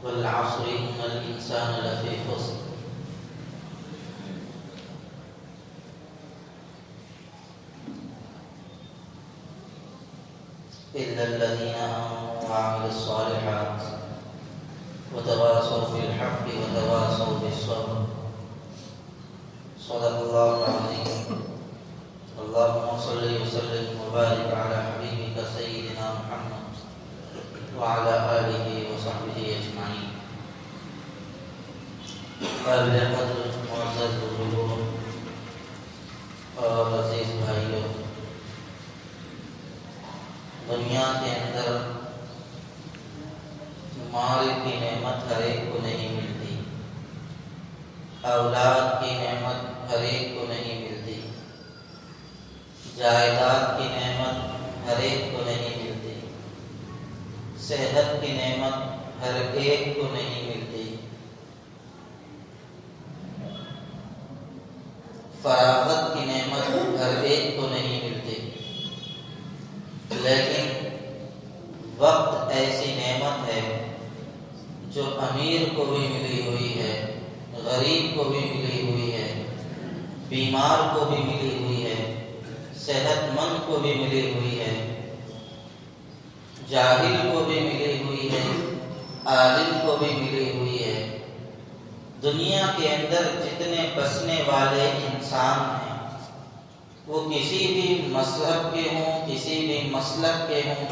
والعصر إن الإنسان لفي خسر إلا الذين آمنوا وعملوا الصالحات وتواصوا بالحق وتواصوا بالصبر. صدق الله العظيم. اللهم صل وسلم وبارك على حبيبك سيدنا محمد وعلى آله وصحبه أجمعين. قابل قدر معزز حضور اور عزیز بھائیوں، دنیا کے اندر مال کی نعمت ہر ایک کو نہیں ملتی، اولاد کی نعمت ہر ایک کو نہیں ملتی، جائیداد کی نعمت ہر ایک کو نہیں ملتی، صحت کی نعمت ہر ایک کو نہیں ملتی، فراغت کی نعمت ہر ایک کو نہیں ملتی، لیکن وقت ایسی نعمت ہے جو امیر کو بھی ملی ہوئی ہے، غریب کو بھی ملی ہوئی ہے، بیمار کو بھی ملی ہوئی ہے، صحت مند کو بھی ملی ہوئی ہے، جاہل کو بھی ملی ہوئی ہے، عالم کو بھی ملی ہوئی ہے۔ دنیا کے اندر جتنے بسنے والے انسان ہیں وہ کسی بھی مذہب کے ہوں، کسی بھی مسلک کے ہوں،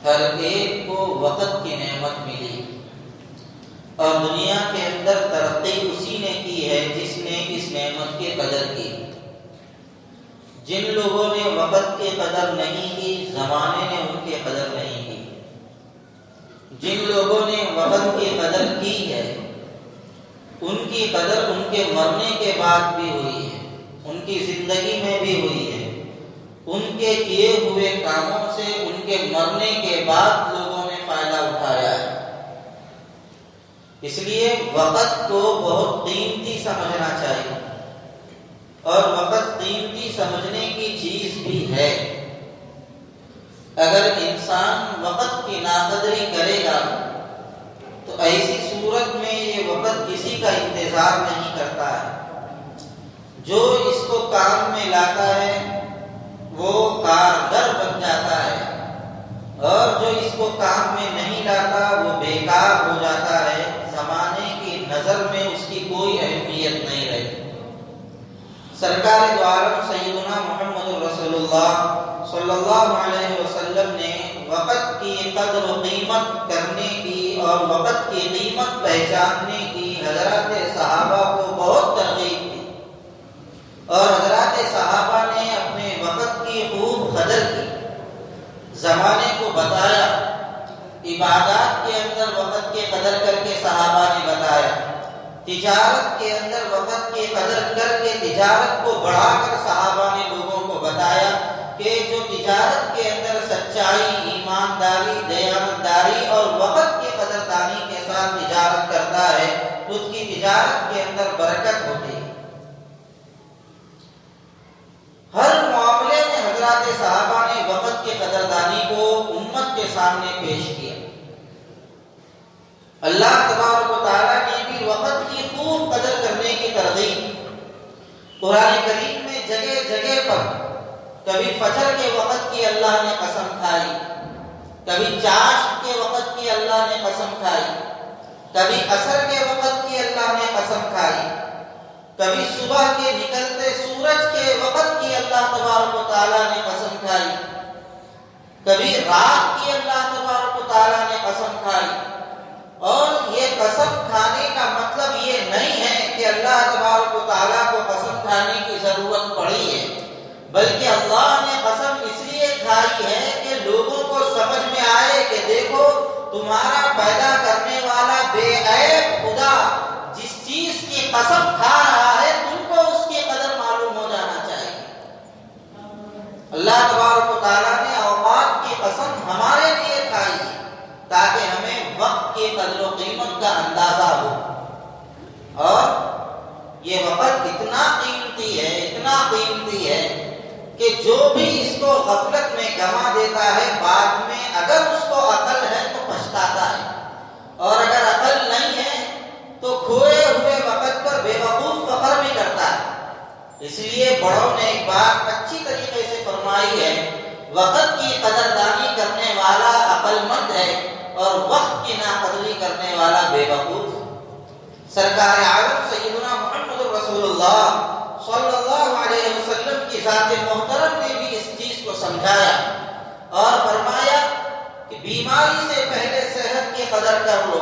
ہر ایک کو وقت کی نعمت ملی، اور دنیا کے اندر ترقی اسی نے کی ہے جس نے اس نعمت کی قدر کی۔ جن لوگوں نے وقت کی قدر نہیں کی، زمانے نے ان کی قدر نہیں کی۔ جن لوگوں نے وقت کی قدر کی ہے، ان کی قدر ان کے مرنے کے بعد بھی ہوئی ہے، ان کی زندگی میں بھی ہوئی ہے۔ ان کے کیے ہوئے کاموں سے ان کے مرنے کے بعد لوگوں نے فائدہ اٹھایا ہے۔ اس لیے وقت کو بہت قیمتی سمجھنا چاہیے، اور وقت قیمتی سمجھنے کی چیز بھی ہے۔ اگر انسان وقت کی ناقدری کرے گا تو ایسی صورت میں یہ وقت کسی کا انتظار نہیں کرتا ہے۔ جو اس کو کام میں لاتا ہے وہ کارگر بن جاتا ہے، اور جو اس کو کام میں نہیں لاتا وہ بیکار ہو جاتا ہے، زمانے کی نظر میں اس کی کوئی اہمیت نہیں رہتی۔ سرکار دو عالم سیدنا محمد رسول اللہ صلی اللہ علیہ وسلم نے وقت کی قدر و قیمت کرنے کی اور وقت کی قیمت پہچاننے کی حضرات صحابہ کو بہت ترغیب دی، اور حضرات صحابہ نے اپنے وقت کی خوب قدر کی، زمانے کو بتایا، عبادات کے اندر وقت کی قدر کر کے صحابہ نے بتایا، تجارت کے اندر وقت کی قدر کر کے تجارت کو بڑھا کر صحابہ نے لوگوں کو بتایا کہ جو تجارت کے اندر سچائی، ایمانداری، دیانتداری اور وقت کی قدردانی کے ساتھ تجارت کرتا ہے اس کی تجارت کے اندر برکت ہوتی ہے۔ ہر معاملے میں حضرات صحابہ نے وقت کی قدردانی کو امت کے سامنے پیش کیا۔ اللہ تبارک و تعالیٰ نے بھی وقت کی خوب قدر کرنے کی ترغیب قرآن کریم میں جگہ جگہ پر، کبھی فجر کے وقت کی اللہ نے قسم کھائی، کبھی چاشت کے وقت کی اللہ نے قسم کھائی، کبھی عصر کے وقت کی اللہ نے قسم کھائی، کبھی صبح کے نکلتے سورج کے وقت کی اللہ تبارک و تعالیٰ نے قسم کھائی، کبھی رات کی اللہ تبارک و تعالیٰ نے قسم کھائی۔ اور یہ قسم کھانے کا مطلب یہ نہیں ہے کہ اللہ تبارک و تعالیٰ کو قسم کھانے کی ضرورت پڑی ہے، بلکہ اللہ نے قسم اس لیے کھائی ہے کہ لوگوں کو سمجھ میں آئے کہ دیکھو تمہارا پیدا کرنے والا بے عیب خدا جس چیز کی قسم کھا رہا ہے تم کو اس کی قدر معلوم ہو جانا چاہیے۔ اللہ تبارک و تعالیٰ نے اوقات کی قسم ہمارے لیے کھائی ہے تاکہ ہمیں وقت کی قدر و قیمت کا اندازہ ہو، اور یہ وقت اتنا قیمتی ہے، اتنا قیمتی ہے کہ جو بھی اس کو غفلت میں گنوا دیتا ہے بعد میں اگر اس کو عقل ہے تو پچھتاتا ہے، اور اگر عقل اس لیے بڑوں نے ایک بات اچھی طریقے سے فرمائی ہے، وقت کی قدردانی کرنے والا عقل مند ہے اور وقت کی ناقدری کرنے والا بے وقوف۔ سرکار عالم سیدنا محمد رسول اللہ صلی اللہ علیہ وسلم کی ذات محترم نے بھی اس چیز کو سمجھایا اور فرمایا کہ بیماری سے پہلے صحت کی قدر کر لو،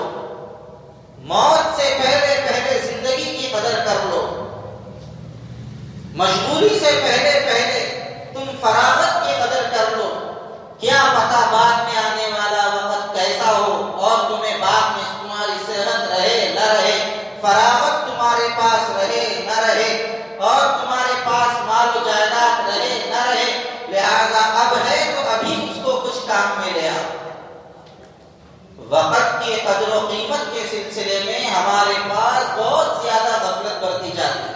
موت سے پہلے زندگی کی قدر کر لو، مشغولی سے پہلے تم فراغت کی قدر کر لو، کیا پتہ بعد میں آنے والا وقت کیسا ہو اور تمہیں بعد میں تمہاری صحت رہے نہ رہے، فراغت تمہارے پاس رہے نہ رہے اور تمہارے پاس مال و جائیداد رہے نہ رہے، لہذا اب ہے تو ابھی اس کو کچھ کام میں لے آؤ۔ وقت کی قدر و قیمت کے سلسلے میں ہمارے پاس بہت زیادہ غفلت برتی جاتی ہے،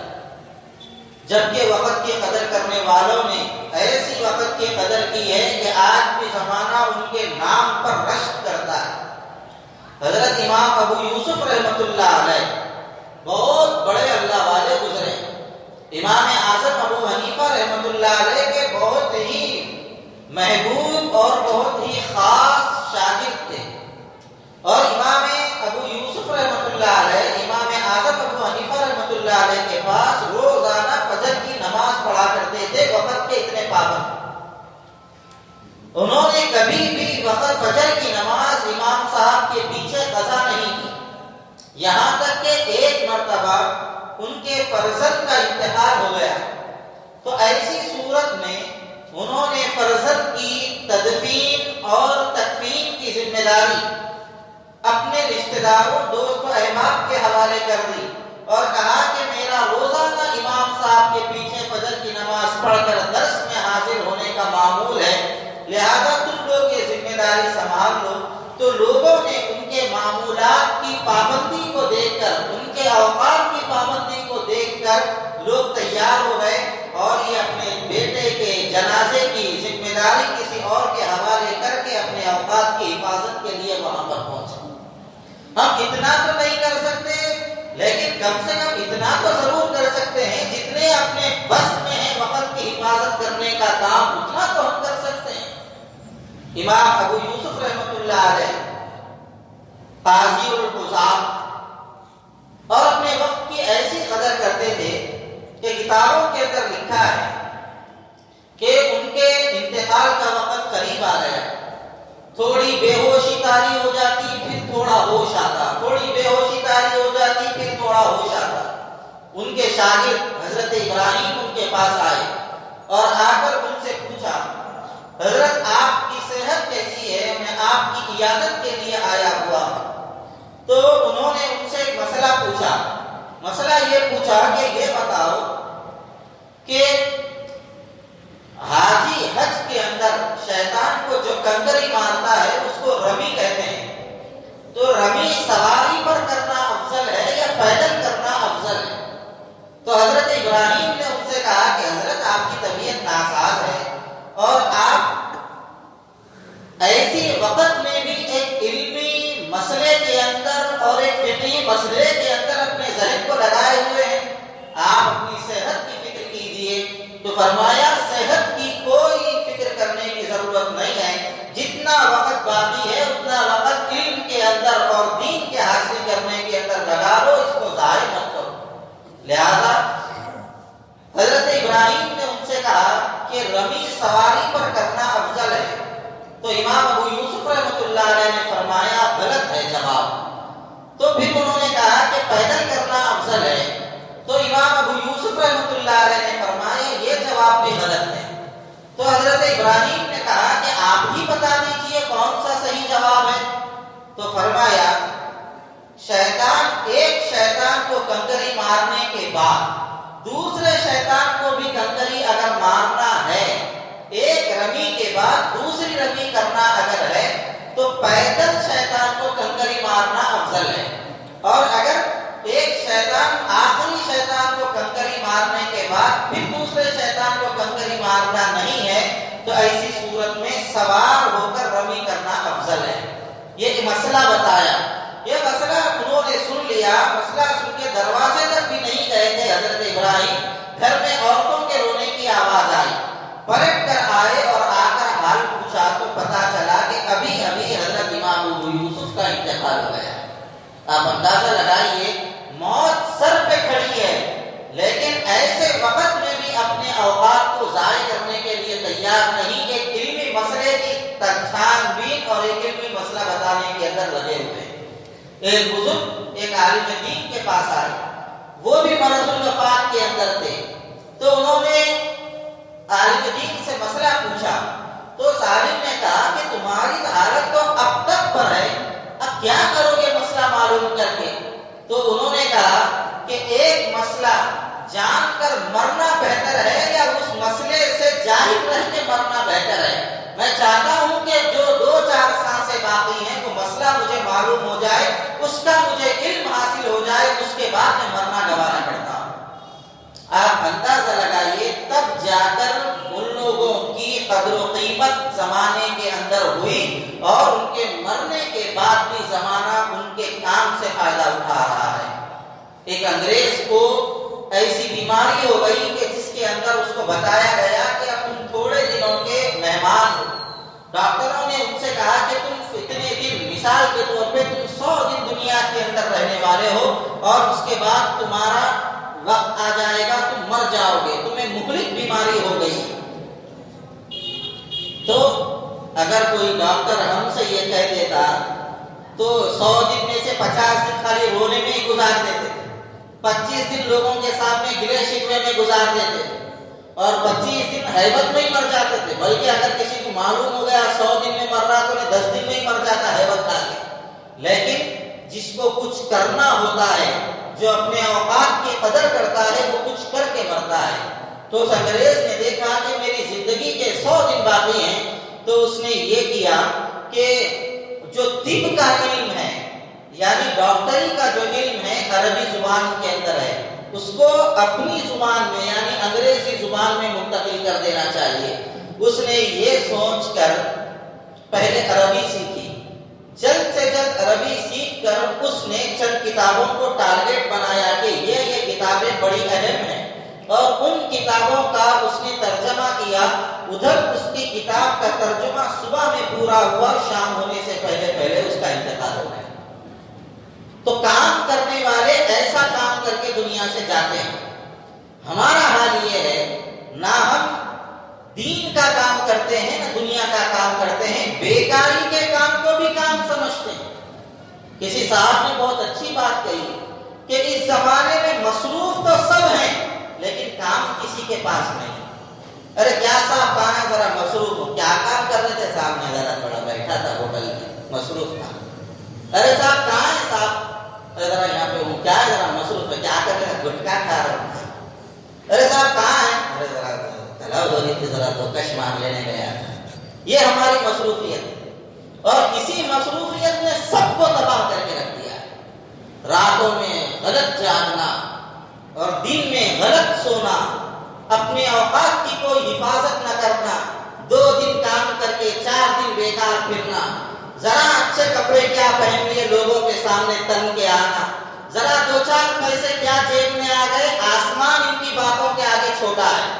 جبکہ وقت کی قدر کرنے والوں نے ایسی وقت کی قدر کی ہے کہ آج بھی زمانہ ان کے نام پر رشک کرتا ہے۔ حضرت امام ابو یوسف رحمۃ اللہ علیہ بہت بڑے اللہ والے گزرے، امام اعظم ابو حنیفہ رحمۃ اللہ علیہ کے بہت ہی محبوب اور بہت ہی خاص شاگرد تھے، اور امام ابو یوسف رحمۃ اللہ علیہ امام اعظم ابو حنیفہ رحمۃ اللہ علیہ کے پاس روزانہ فجر کی نماز پڑھا کرتے تھے، وقت کے اتنے پابند۔ انہوں نے کبھی بھی وقت فجر کی نماز امام صاحب کے پیچھے قضا نہیں کی، یہاں تک کہ ایک مرتبہ ان کے فرزند کا انتقال ہو گیا، تو ایسی صورت میں انہوں نے فرزند کی تدفین اور تکفین کی ذمہ داری اپنے رشتہ داروں، دوست و احباب کے حوالے کر دی اور کہا کہ میرا روزانہ امام صاحب کے پیچھے فجر کی نماز پڑھ کر درس میں حاضر ہونے کا معمول ہے، لہذا تم لوگ یہ ذمہ داری سنبھال لو۔ تو لوگوں نے ان کے معمولات کی پابندی کو دیکھ کر، ان کے اوقات کی پابندی کو دیکھ کر لوگ تیار ہو گئے اور یہ اپنے بیٹے کے جنازے کی ذمہ داری کسی اور کے حوالے کر کے اپنے اوقات کی حفاظت کے لیے وہاں پر پہنچے۔ ہم اتنا تو نہیں کر سکتے، لیکن کم سے کم اتنا تو ضرور کر سکتے ہیں، جتنے اپنے بس میں ہے وقت کی حفاظت کرنے کا کام اتنا تو ہم کر سکتے ہیں۔ امام ابو یوسف رحمۃ اللہ علیہ قاضی القضات اور اپنے وقت کی ایسی قدر کرتے تھے کہ کتابوں کے اندر لکھا ہے کہ ان کے انتقال کا وقت قریب آ گیا، تھوڑی بے ہوشی طاری ہو جاتی پھر تھوڑا ہوش آتا، تھوڑی بے ہوشی طاری ہو جاتی پھر تھوڑا ہوش آتا۔ ان کے شاگرد حضرت ابراہیم ان کے پاس آئے اور آ کر ان سے پوچھا، حضرت آپ کی صحت کیسی ہے؟ میں آپ کی عیادت کے لیے آیا ہوا ہوں۔ تو انہوں نے ان سے ایک مسئلہ پوچھا، مسئلہ یہ پوچھا کہ یہ بتاؤ کہ حاجی حج کے اندر شیطان کو جو کنکری مارتا ہے اس کو رمی کہتے ہیں، تو رمی سواری پر کرنا افضل ہے یا پیدل کرنا افضل ہے؟ تو حضرت ابراہیم نے ان سے کہا کہ حضرت آپ کی طبیعت ناساز ہے اور آپ ایسی وقت میں بھی ایک علمی مسئلے کے اندر اور ایک فقہی مسئلے کے اندر اپنے ذہن کو لگائے ہوئے ہیں، آپ اپنی صحت کی فکر کیجئے۔ تو فرمایا صحت کی کوئی فکر کرنے کی ضرورت نہیں ہے، جتنا وقت باقی ہے اتنا وقت علم کے اندر اور دین کے حاصل کرنے کے اندر لگا لو، اس کو ضائع مت کرو۔ لہذا حضرت ابراہیم نے ان سے کہا کہ رمی سواری پر کرنا افضل ہے، تو امام ابو یوسف رحمۃ اللہ علیہ نے فرمایا غلط ہے جواب۔ تو پھر انہوں نے کہا کہ پیدل کرنا افضل ہے، تو امام ابو یوسف رحمۃ اللہ علیہ نے فرمایا یہ جواب بھی غلط ہے۔ تو حضرت ابراہیم نے کہا کہ آپ ہی بتا دیجئے کون سا صحیح جواب ہے؟ تو فرمایا ایک شیطان کو کنکری مارنے کے بعد دوسرے شیطان کو بھی کنکری اگر مارنا ہے، ایک رمی کے بعد دوسری رمی کرنا اگر ہے تو پیدل شیطان کو کنکری مارنا افضل ہے، اور اگر ایک شیطان آخری شیطان کو کنکری مارنے کے بعد پھر دوسرے شیطان کو کنکری مارنا نہیں ہے تو ایسی صورت میں سوار ہو کر رمی کرنا افضل ہے۔ یہ مسئلہ بتایا، یہ مسئلہ انہوں نے سن لیا، مسئلہ سن کے دروازے تک بھی نہیں گئے تھے حضرت ابراہیم، گھر میں اور پوچھا تو پتا چلا کہ ابھی ابھی حضرت امام ابو یوسف کا انتقال ہو گیا۔ آپ اندازہ لگائیے، موت سر پہ کھڑی ہے، لیکن ایسے وقت میں بھی اپنے اوقات کو ضائع کرنے کے لیے تیار نہیں، ایک علمی مسئلے کی چھان بین اور ایک علمی مسئلہ بتانے کے اندر لگے ہوئے ہیں۔ ایک بزرگ ایک عالم دین کے پاس آئے، وہ بھی مرض الوفات کے اندر تھے، تو انہوں نے عالم دین سے مسئلہ پوچھا، تو اس عالم نے کہا کہ تمہاری حالت تو اب تک پر ہے، اب کیا کرو گے مسئلہ معلوم کر کے؟ تو انہوں نے کہا کہ ایک مسئلہ جان کر مرنا بہتر ہے یا اس مسئلے سے جاہل رہ کے مرنا بہتر ہے؟ میں چاہتا ہوں کہ جو 2-4 سانسیں باقی ہیں وہ مسئلہ مجھے معلوم ہو جائے، اس کا مجھے علم حاصل ہو جائے، اس کے بعد میں مرنا گوارا کرتا ہوں۔ آپ اندازہ لگائیے، تب جا کر ان لوگوں کی قدر و قیمت زمانے کے اندر ہوئی، اور ان کے مرنے کے بعد بھی زمانہ ان کے کام سے فائدہ اٹھا رہا ہے۔ ایک انگریز کو ایسی بیماری ہو گئی کہ جس کے اندر اس کو بتایا گیا کہ اب تم تھوڑے دنوں کے مہمان ہو۔ ڈاکٹروں نے ان سے کہا کہ تم اتنے دن، مثال کے طور پہ تم 100 دن دنیا کے اندر رہنے والے ہو، اور اس کے بعد تمہارا وقت آ جائے گا، تم مر جاؤ گے، تمہیں مہلک بیماری ہو گئی۔ تو اگر کوئی ڈاکٹر ہم سے یہ کہہ دیتا تو 100 دن میں سے 50 دن خالی رونے میں ہی گزار دیتے تھے، 25 دن لوگوں کے سامنے گلے شکوے میں گزار دیتے تھے، اور 25 دن ہیبت میں ہی مر جاتے تھے۔ بلکہ اگر کسی کو معلوم ہو گیا 100 دن میں مر رہا تو 10 دن میں ہی مر جاتا ہیبت کھا کے۔ لیکن جس کو کچھ کرنا ہوتا ہے، جو اپنے اوقات کی قدر کرتا ہے، وہ کچھ کر کے مرتا ہے۔ تو اس انگریز نے دیکھا کہ میری زندگی کے 100 دن باقی ہیں، تو اس نے یہ کیا کہ جو طب کا علم ہے، یعنی ڈاکٹری کا جو علم ہے عربی زبان کے اندر ہے، اس کو اپنی زبان میں یعنی انگریزی زبان میں منتقل کر دینا چاہیے۔ اس نے یہ سوچ کر پہلے عربی سیکھی، جلد سے جلد عربی سیکھ کر اس نے چند کتابوں کو ٹارگیٹ بنایا کہ یہ کتابیں بڑی اہم ہیں، اور ان کتابوں کا اس نے ترجمہ کیا۔ ادھر اس کی کتاب کا ترجمہ صبح میں پورا ہوا، شام ہونے سے پہلے پہلے اس کا انتقال ہو گیا۔ تو کام کرنے والے ایسا کام کر کے دنیا سے جاتے ہیں۔ ہمارا حال یہ ہے، نہ ہم دین کا کام کرتے ہیں نہ دنیا کا کام کرتے ہیں، بیکاری کے کام کو بھی کام سمجھتے ہیں۔ کسی صاحب نے بہت اچھی بات کہی کہ اس زمانے میں مصروف تو سب ہیں لیکن کام کسی کے پاس نہیں۔ ارے کیا صاحب کہاں ہے؟ ذرا مصروف ہو۔ کیا کام کر رہے تھے صاحب؟ میں ذرا تھوڑا بیٹھا تھا ہوٹل میں، مصروف تھا۔ ارے صاحب کہاں ہے صاحب؟ ارے ذرا یہاں پہ ہوں۔ کیا ہے؟ ذرا مصروف ہے۔ کیا کر رہے ہیں؟ گٹکا کھا رہا ہوں۔ ارے صاحب کہاں ہے؟ ارے ذرا تلاؤ ہو رہی تھی، ذرا تو کش مار لینے گیا تھا۔ یہ ہماری مصروفیت، اور اسی مصروفیت نے سب کو تباہ کر کے رکھ دیا۔ راتوں میں غلط جاگنا اور دن میں غلط سونا، اپنے اوقات کی کوئی حفاظت نہ کرنا، 2 دن کام کر کے 4 دن بیکار پھرنا، ذرا اچھے کپڑے کیا پہن لیے لوگوں کے سامنے تن کے آنا، ذرا 2-4 پیسے کیا جیب میں آ گئے، آسمان ان کی باتوں کے آگے چھوٹا ہے۔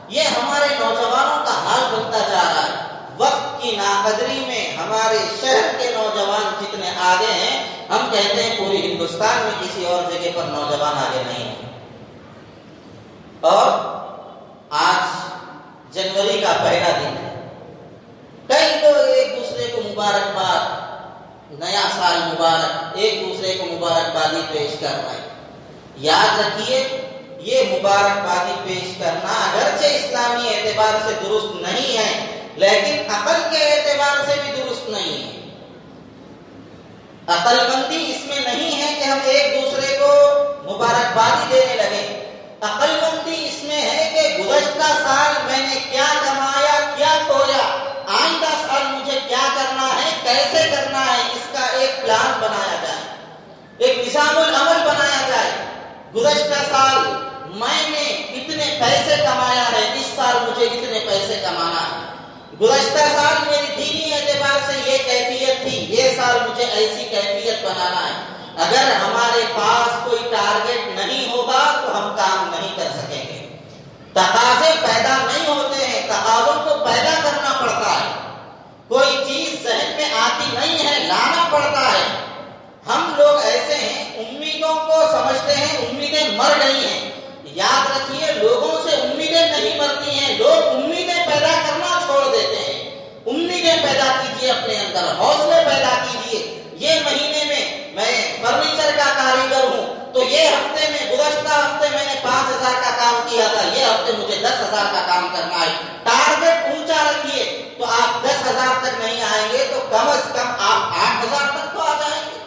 یہ ہمارے نوجوانوں کا حال بنتا جا رہا ہے۔ وقت کی ناقدری میں ہمارے شہر کے نوجوان جتنے آگے ہیں، ہم کہتے ہیں پوری ہندوستان میں کسی اور جگہ پر نوجوان آگے نہیں ہیں۔ اور آج جنوری کا پہلا دن ہے، کئی لوگ ایک دوسرے کو مبارکباد، نیا سال مبارک، ایک دوسرے کو مبارکبادی پیش کر رہے ہیں۔ یاد رکھیے، یہ مبارکبادی پیش کرنا اگرچہ اسلامی اعتبار سے درست نہیں ہے، لیکن عقل کے اعتبار سے بھی درست نہیں ہے۔ عقل مندی اس میں نہیں ہے کہ ہم ایک دوسرے کو مبارکبادی دینے لگے۔ عقل مندی اس میں ہے کہ گزشتہ سال میں نے کیا کمایا، کیا کھویا، آئندہ سال مجھے کیا کرنا ہے، کیسے کرنا ہے، اس کا ایک پلان بنایا جائے، ایک نظام العمل بنایا جائے۔ گزشتہ سال میں نے اتنے پیسے کمایا ہے، اس سال مجھے اتنے پیسے کمانا ہے۔ گزشتہ سال میری دینی اعتبار سے یہ کیفیت تھی، یہ سال مجھے ایسی کیفیت بنانا ہے۔ اگر ہمارے پاس کوئی ٹارگیٹ نہیں ہوگا تو ہم کام نہیں کر سکیں گے۔ تقاضے پیدا نہیں ہوتے ہیں، تقاضوں کو پیدا کرنا پڑتا ہے۔ گزشتہ ہفتے میں نے 5,000 کا کام کیا تھا، یہ ہفتے مجھے 10,000 کا کام کرنا ہے۔ ٹارگٹ اونچا رکھیے، تو آپ 10,000 تک نہیں آئیں گے تو کم از کم آپ 8,000 تک تو آ جائیں گے۔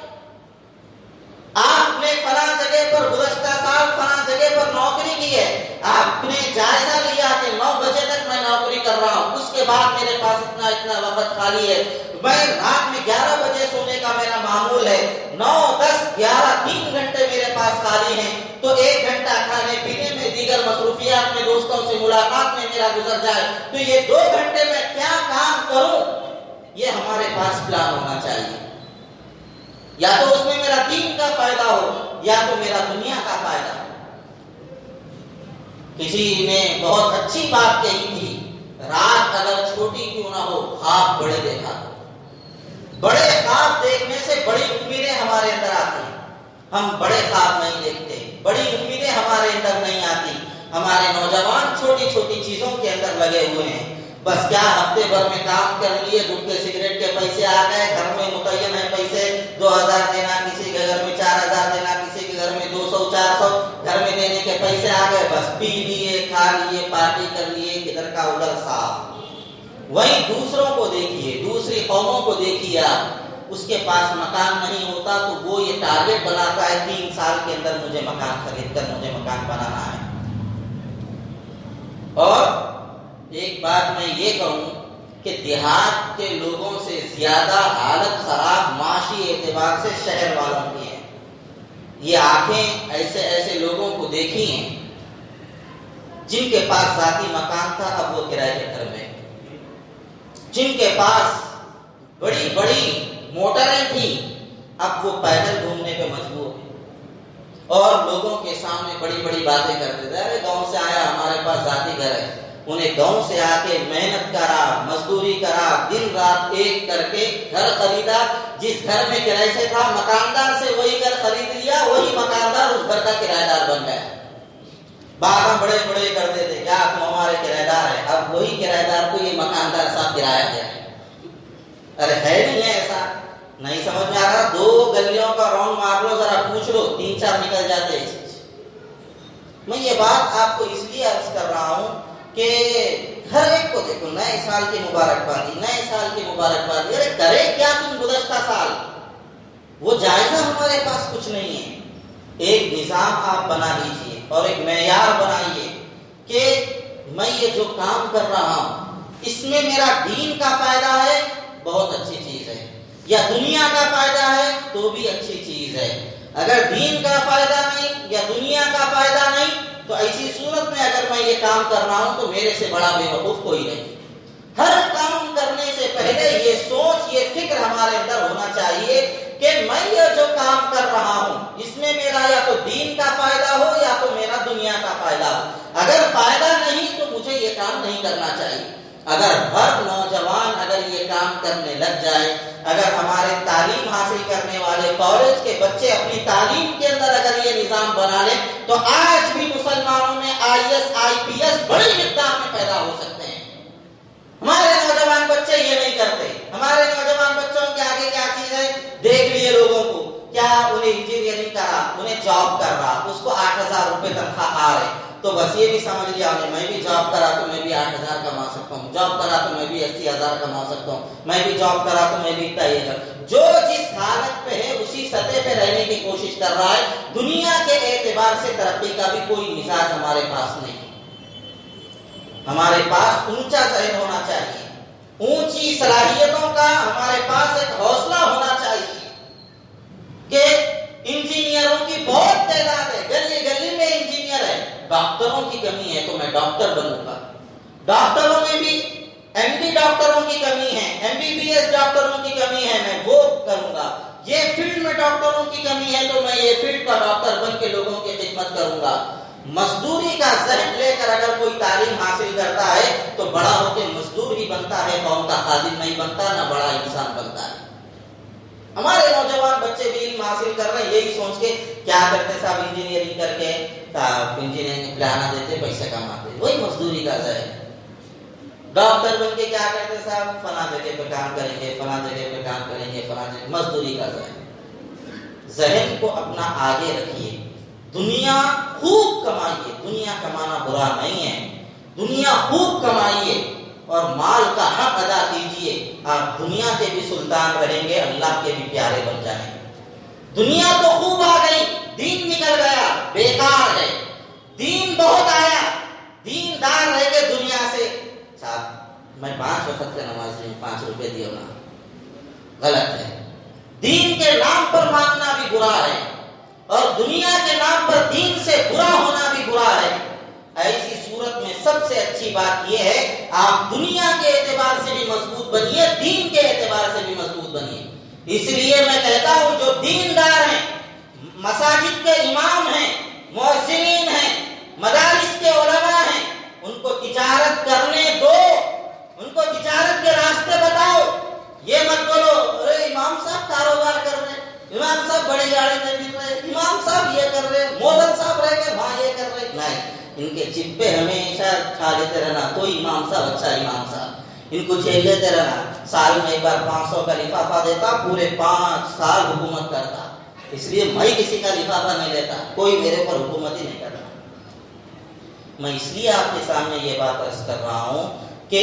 آپ نے فلاں جگہ پر گزشتہ سال فلاں جگہ پر نوکری کی ہے، آپ نے جائزہ لیا کہ 9 بجے تک میں نوکری کر رہا ہوں، اس کے بعد میرے پاس اتنا وقت خالی ہے، میں رات میں 11 بجے سونے کا میرا معمول ہے، 9 10 11 3 گھنٹے میرے پاس خالی ہیں، تو 1 گھنٹہ کھانے پینے میں، دیگر مصروفیات میں، دوستوں سے ملاقات میں میرا گزر جائے، تو یہ 2 گھنٹے میں کیا کام کروں، یہ ہمارے پاس پلان ہونا چاہیے۔ یا تو اس میں میرا دین کا فائدہ ہو یا تو میرا دنیا کا فائدہ ہو۔ کسی نے بہت اچھی بات کہی تھی، رات اگر چھوٹی کیوں نہ ہو خواب بڑے دیکھا کرو۔ بڑے خواب دیکھنے سے بڑی امیدیں ہمارے اندر آتی ہیں، ہم بڑے خواب نہیں دیکھتے، بڑی امیدیں ہمارے اندر نہیں آتی۔ ہمارے نوجوان چھوٹی چھوٹی چیزوں کے اندر لگے ہوئے ہیں، بس کیا ہفتے بھر میں کام کر لیے، گٹکے سگریٹ کے پیسے آ گئے، گھر میں متعین ہے پیسے 2,000 دینا، کسی کے گھر میں 4,000 دینا، کسی کے گھر میں 200 400 گھر میں دینے کے پیسے آ گئے، بس پی لیے، کھا لیے، پارٹی کر لیے، کدھر کا ادھر صاف۔ وہیں دوسروں کو دیکھیے، دوسری قوموں کو دیکھیے، آپ اس کے پاس مکان نہیں ہوتا تو وہ یہ ٹارگٹ بناتا ہے 3 سال کے اندر مجھے مکان خرید کر مجھے مکان بنانا ہے۔ اور ایک بات میں یہ کہوں کہ دیہات کے لوگوں سے زیادہ حالت خراب معاشی اعتبار سے شہر والوں کی ہے۔ یہ آنکھیں ایسے لوگوں کو دیکھی ہیں جن کے پاس ذاتی مکان تھا، اب وہ کرائے کے گھر میں، جن کے پاس بڑی بڑی موٹریں تھیں، اب وہ پیدل گھومنے پہ مجبور ہیں اور لوگوں کے سامنے بڑی بڑی باتیں کرتے تھے، ارے گاؤں سے آیا ہمارے پاس ذاتی گھر ہے۔ انہیں گاؤں سے آ کے محنت کرا، مزدوری کرا، دن رات ایک کر کے گھر خریدا، جس گھر میں کرائے سے تھا مکاندار سے وہی گھر خرید لیا، وہی مکاندار اس گھر کا کرایہ دار بن گیا۔ بعد میں بڑے بڑے کرتے تھے کیا تم ہمارے کرایہ دار ہے، اب وہی کرایہ دار کو یہ مکاندار صاحب کرایہ دے رہے۔ ارے ہے نہیں ہے ایسا، نہیں سمجھ میں آ رہا، 2 گلیوں کا راؤنڈ مار لو، ذرا پوچھ لو، 3 4 نکل جاتے ہیں۔ میں یہ بات آپ کو اس لیے عرض کر رہا ہوں کہ ہر ایک کو دیکھو، نئے سال کی مبارکبادی، نئے سال کی مبارکبادی، ارے کرے کیا تم گزشتہ سال، وہ جائزہ ہمارے پاس کچھ نہیں ہے۔ ایک نظام آپ بنا لیجئے اور ایک معیار بنائیے کہ میں یہ جو کام کر رہا ہوں اس میں میرا دین کا فائدہ ہے، بہت اچھی چیز ہے، یا دنیا کا فائدہ ہے تو بھی اچھی چیز ہے۔ اگر دین کا فائدہ نہیں یا دنیا کا فائدہ نہیں تو ایسی صورت میں اگر میں یہ کام کر رہا ہوں تو میرے سے بڑا بے وقوف کوئی نہیں۔ ہر کام کرنے سے پہلے یہ سوچ، یہ فکر ہمارے اندر ہونا چاہیے کہ میں یہ جو کام کر رہا ہوں اس میں میرا یا تو دین کا فائدہ ہو یا تو میرا دنیا کا فائدہ ہو۔ اگر فائدہ نہیں تو مجھے یہ کام نہیں کرنا چاہیے۔ اگر ہر نوجوان اگر یہ کام کرنے لگ جائے، اگر ہمارے تعلیم حاصل کرنے والے کالج کے بچے اپنی تعلیم کے اندر اگر یہ نظام بنا لیں تو آج بھی مسلمانوں میں IAS IPS بڑی مقدار میں پیدا ہو سکتے ہیں۔ ہمارے نوجوان بچے یہ نہیں کرتے، ہمارے نوجوان بچوں کے آگے کیا چیز ہے، دیکھ لیے لوگوں کو، کیا انہیں انجینئرنگ کرا، انہیں جاب کر رہا، اس کو 8,000 روپے تنخواہ آ رہے، تو بس یہ بھی سمجھ لیا انہیں میں بھی جاب کرا تو میں بھی 8,000 کما سکتا ہوں، جاب کرا تو میں بھی 80,000 کما سکتا ہوں، میں بھی جاب کرا تو میں بھی اتنا یہ کر۔ جو جس حالت پہ ہے اسی سطح پہ رہنے کی کوشش کر رہا ہے۔ دنیا کے اعتبار سے ترقی کا بھی کوئی مزاج ہمارے پاس نہیں۔ ہمارے پاس اونچا ذہن ہونا چاہیے، اونچی صلاحیتوں کا ہمارے پاس ایک حوصلہ ہونا چاہیے کہ انجینئروں کی بہت تعداد ہے، گلی گلی میں انجینئر ہے، ڈاکٹروں کی کمی ہے تو میں ڈاکٹر بنوں گا، ڈاکٹروں میں بھی MD ڈاکٹروں کی کمی ہے، MBBS ڈاکٹروں کی کمی ہے، میں وہ کروں گا، یہ فیلڈ میں ڈاکٹروں کی کمی ہے تو میں یہ فیلڈ کا ڈاکٹر بن کے لوگوں کی خدمت کروں گا۔ مزدوری کا ذہن لے کر اگر کوئی تعلیم حاصل کرتا ہے تو بڑا ہو کے مزدور ہی بنتا ہے، قوم کا خادم نہیں بنتا، نہ بڑا انسان بنتا ہے۔ ہمارے نوجوان بچے بھی علم حاصل کر رہے ہیں یہی سوچ کے، کیا کرتے صاحب انجینئرنگ کر کے انجینئرنگ پلانا دیتے، پیسے کماتے، وہی مزدوری کا ذہن۔ ڈاکٹر بن کے کیا کرتے صاحب، فلاں جگہ پہ کام کریں گے، فلاں جگہ پہ کام کریں گے، فلاں جگہ، مزدوری کا ذہن۔ ذہن کو اپنا آگے رکھیے، دنیا خوب کمائیے، دنیا کمانا برا نہیں ہے، دنیا خوب کمائیے اور مال کا حق ادا کیجیے، آپ دنیا کے بھی سلطان رہیں گے، اللہ کے بھی پیارے بن جائیں گے۔ دنیا تو خوب آ گئی، دین نکل گیا، بیکار ہے۔ دین بہت آیا، دین دار رہ کے دنیا سے صاحب میں 5 وقت کا نمازی ہوں، 5 روپے دیو نا، غلط ہے۔ دین کے نام پر مانگنا بھی برا ہے اور دنیا کے نام پر دین سے برا ہونا بھی برا ہے۔ ایسی صورت میں سب سے اچھی بات یہ ہے آپ دنیا کے اعتبار سے بھی مضبوط بنیے، دین کے اعتبار سے بھی مضبوط بنیے۔ اس لیے میں کہتا ہوں جو دیندار ہیں، مساجد کے امام ہیں، مؤذنین ہیں، مدارس کے علماء ہیں، ان کو تجارت کرنے دو، ان کو تجارت کے راستے بتاؤ۔ یہ مت بولو ارے امام صاحب کاروبار کر رہے ہیں، امام صاحب بڑی گاڑی میں مل رہے، امام صاحب یہ کر رہے، مولن صاحب رہ گئے وہاں یہ کر رہے۔ نہیں، ان کے چپے ہمیشہ کھا لیتے رہنا، کوئی امام صاحب اچھا امام صاحب، ان کو جھیل لیتے رہنا۔ سال میں ایک بار 500 کا لفافہ دیتا، پورے 5 سال حکومت کرتا۔ اس لیے میں کسی کا لفافہ نہیں لیتا، کوئی میرے پر حکومت ہی نہیں کرتا۔ میں اس لیے آپ کے سامنے یہ بات عرض کر رہا ہوں کہ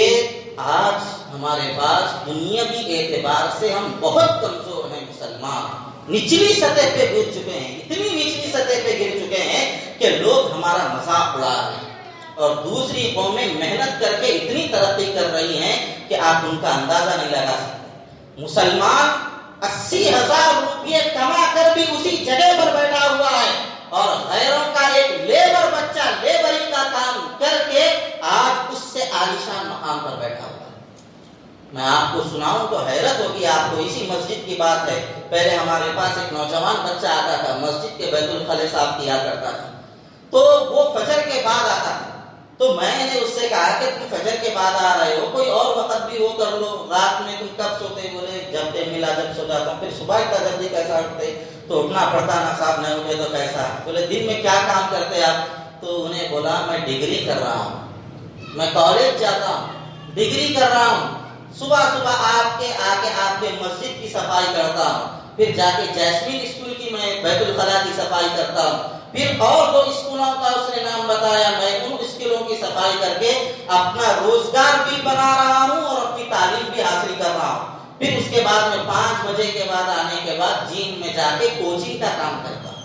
آج ہمارے پاس دنیاوی اعتبار سے ہم بہت کمزور ہیں، مسلمان نچلی سطح پہ گر چکے ہیں، اتنی نچلی سطح پہ گر چکے ہیں کہ لوگ ہمارا مذاق اڑا رہے ہیں، اور دوسری قومیں محنت کر کے اتنی ترقی کر رہی ہیں کہ آپ ان کا اندازہ نہیں لگا سکتے۔ مسلمان 80,000 روپئے کما کر بھی اسی جگہ پر بیٹھا ہوا ہے اور غیروں کا ایک لیبر بچہ لیبری کا کام کر کے آج اس سے عالیشان مقام پر بیٹھا ہوا ہے۔ میں آپ کو سناؤں تو حیرت ہوگی آپ کو، اسی مسجد کی بات ہے۔ پہلے ہمارے پاس ایک نوجوان بچہ آتا تھا، مسجد کے بیت الخلا صاف کیا کرتا تھا، تو وہ فجر کے بعد آتا تھا، تو میں نے اس سے کہا کہ تم فجر کے بعد آ رہے ہو، کوئی اور وقت بھی وہ کر لو، رات میں تم کب سوتے؟ بولے جب ٹائم ملا جب سو جاتا ہوں۔ پھر صبح اتنا جلدی کیسا اٹھتے؟ تو اٹھنا پڑتا نا صاحب، نہیں اٹھے تو کیسا؟ بولے دن میں کیا کام کرتے آپ؟ تو انہیں بولا میں ڈگری کر رہا ہوں، میں کالج جاتا ہوں، ڈگری کر رہا ہوں، صبح صبح آپ کے مسجد کی صفائی کرتا ہوں، پھر جا کے جیسمین اسکول کی میں بیت الخلا کی صفائی کرتا ہوں، پھر اور 2 اسکولوں کا اس نے نام بتایا، میں ان اسکولوں کی صفائی کر کے اپنا روزگار بھی بنا رہا ہوں اور اپنی تعلیم بھی حاصل کر رہا ہوں۔ پھر اس کے بعد میں 5 بجے کے بعد آنے کے بعد جیم میں جا کے کوچنگ کا کام کرتا ہوں۔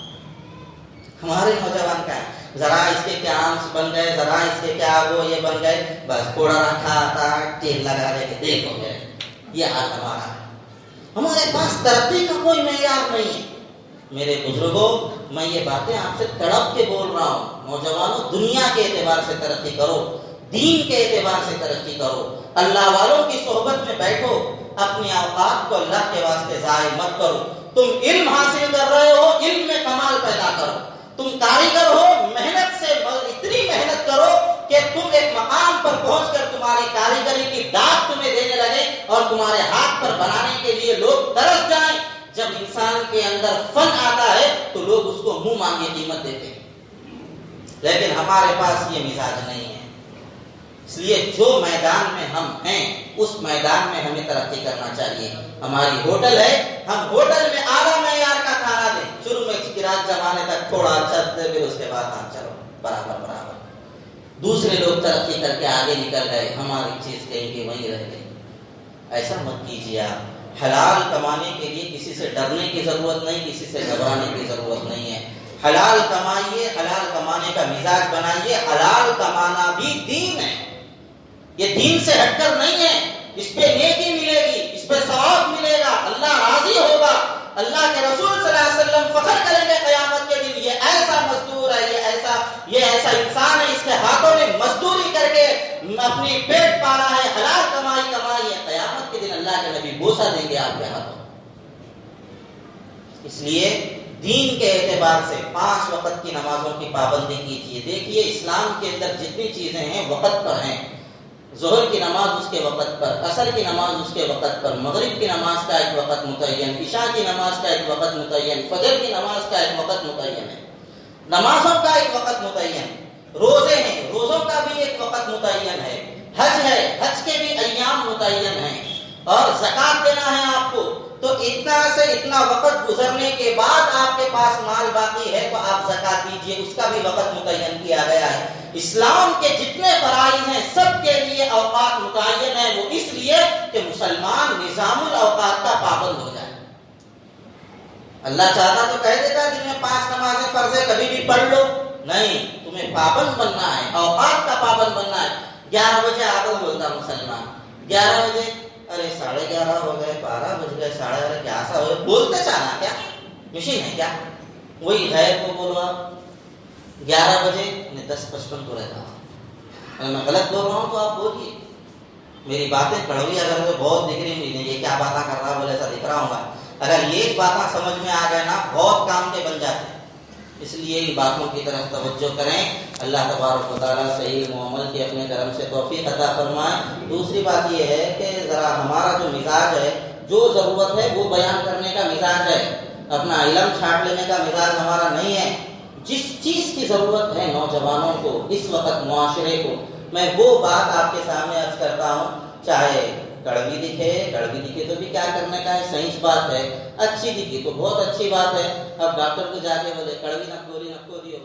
ہمارے نوجوان کا ہے، ذرا اس کے کیا آرمس بن گئے، ذرا اس کے کیا وہ یہ بن گئے، بس کوڑا رکھا آتا تیل لگا دے کے دیکھو میرے، یہ حال ہمارا ہے۔ ہمارے پاس ترقی کا کوئی معیار نہیں ہے۔ میرے بزرگوں، میں یہ باتیں آپ سے تڑپ کے بول رہا ہوں، نوجوانوں دنیا کے اعتبار سے ترقی کرو، دین کے اعتبار سے ترقی کرو، اللہ والوں کی صحبت میں بیٹھو، اپنے اوقات کو اللہ کے واسطے ضائع مت کرو۔ تم علم حاصل کر رہے ہو، علم میں کمال پیدا کرو۔ تم کاریگر ہو، محنت سے اتنی محنت کرو کہ تم ایک مقام پر پہنچ کر تمہاری کاریگری کی داد تمہیں دینے لگے اور تمہارے ہاتھ پر بنانے کے لیے لوگ ترس جائیں۔ جب انسان کے اندر فن آتا ہے تو لوگ اس کو منہ مانگے قیمت دیتے ہیں، لیکن ہمارے پاس یہ مزاج نہیں ہے۔ اس لیے جو میدان میں ہم ہیں اس میدان میں ہمیں ترقی کرنا چاہیے۔ ہماری ہوٹل ہے، ہم ہوٹل میں اعلیٰ معیار کا کھانا دیں، شروع میں چکراٹ جمانے تک تھوڑا اچھا دے، پھر اس کے بعد ہم چلو برابر برابر۔ دوسرے لوگ ترقی کر کے آگے نکل گئے، ہماری چیز کہیں کہ وہیں رہ گئی۔ ایسا مت کیجیے آپ۔ حلال کمانے کے لیے کسی سے ڈرنے کی ضرورت نہیں، کسی سے گھبرانے کی ضرورت نہیں ہے۔ حلال کمائیے، حلال کمانے کا مزاج بنائیے۔ حلال کمانا بھی دین ہے، یہ دین سے ہٹ کر نہیں ہے۔ اس پہ نیکی ملے گی، اس پہ ثواب ملے گا، اللہ راضی ہوگا، اللہ کے رسول صلی اللہ علیہ وسلم فخر کریں گے قیامت کے دن، یہ ایسا مزدور ہے، یہ ایسا انسان ہے، اس کے ہاتھوں نے مزدوری کر کے اپنی پیٹ پالا ہے، حلال کمائی ہے۔ قیامت کے دن اللہ کے نبی بوسہ دیں گے آپ کے ہاتھوں۔ اس لیے دین کے اعتبار سے 5 وقت کی نمازوں کی پابندی کیجیے۔ دیکھیے اسلام کے اندر جتنی چیزیں ہیں وقت پر ہیں۔ ظہر کی نماز اس کے وقت پر، عصر کی نماز اس کے وقت پر، مغرب کی نماز کا ایک وقت متعین، عشاء کی نماز کا ایک وقت متعین، فجر کی نماز کا ایک وقت متعین ہے۔ نمازوں کا ایک وقت متعین، روزے ہیں، روزوں کا بھی ایک وقت متعین ہے، حج ہے، حج کے بھی ایام متعین ہیں، اور زکات دینا ہے آپ کو، تو اتنا سے اتنا وقت گزرنے کے بعد آپ کے پاس مال باقی ہے تو آپ زکات دیجئے، اس کا بھی وقت متعین کیا گیا ہے۔ اسلام کے جتنے فرائض ہیں سب کے لیے اوقات متعین ہیں، وہ اس لیے کہ مسلمان نظام الاوقات کا پابند ہو جائے۔ اللہ چاہتا تو کہہ دیتا دن میں 5 نمازیں فرض ہے کبھی بھی پڑھ لو، نہیں، تمہیں پابند بننا ہے، اوقات کا پابند بننا ہے۔ 11 بجے آدھا بولتا مسلمان، 11 بجے ارے 11:30 ہو گئے، 12 بج گئے، 11:30 کیا ایسا ہو گیا؟ بولتے جانا کیا مشین ہے کیا؟ وہی غیر کو بولو آپ 11 بجے 10:55 کو رہتا ہوں، اگر میں غلط بول رہا ہوں تو آپ بولیے، میری باتیں کڑوی اگر مجھے بہت دکھ رہی ہیں، یہ کیا باتیں کر رہا ہے بولے ایسا دکھ رہا ہوں گا، اگر یہ باتیں سمجھ میں آ گئے نا بہت کام کے بن جاتے ہیں۔ اس لیے ان باتوں کی طرف توجہ کریں، اللہ تبارک و تعالیٰ صحیح معامل کی اپنے کرم سے توفیق عطا فرمائے۔ دوسری بات یہ ہے کہ ذرا ہمارا جو مزاج ہے، جو ضرورت ہے وہ بیان کرنے کا مزاج ہے، اپنا علم چھانٹ لینے کا مزاج ہمارا نہیں ہے۔ جس چیز کی ضرورت ہے نوجوانوں کو اس وقت معاشرے کو، میں وہ بات آپ کے سامنے عرض کرتا ہوں، چاہے کڑوی دکھے تو بھی کیا کرنے کا ہے، صحیح بات ہے، اچھی دکھی تو بہت اچھی بات ہے۔ اب ڈاکٹر کو جا کے بولے کڑوی نکو دیو،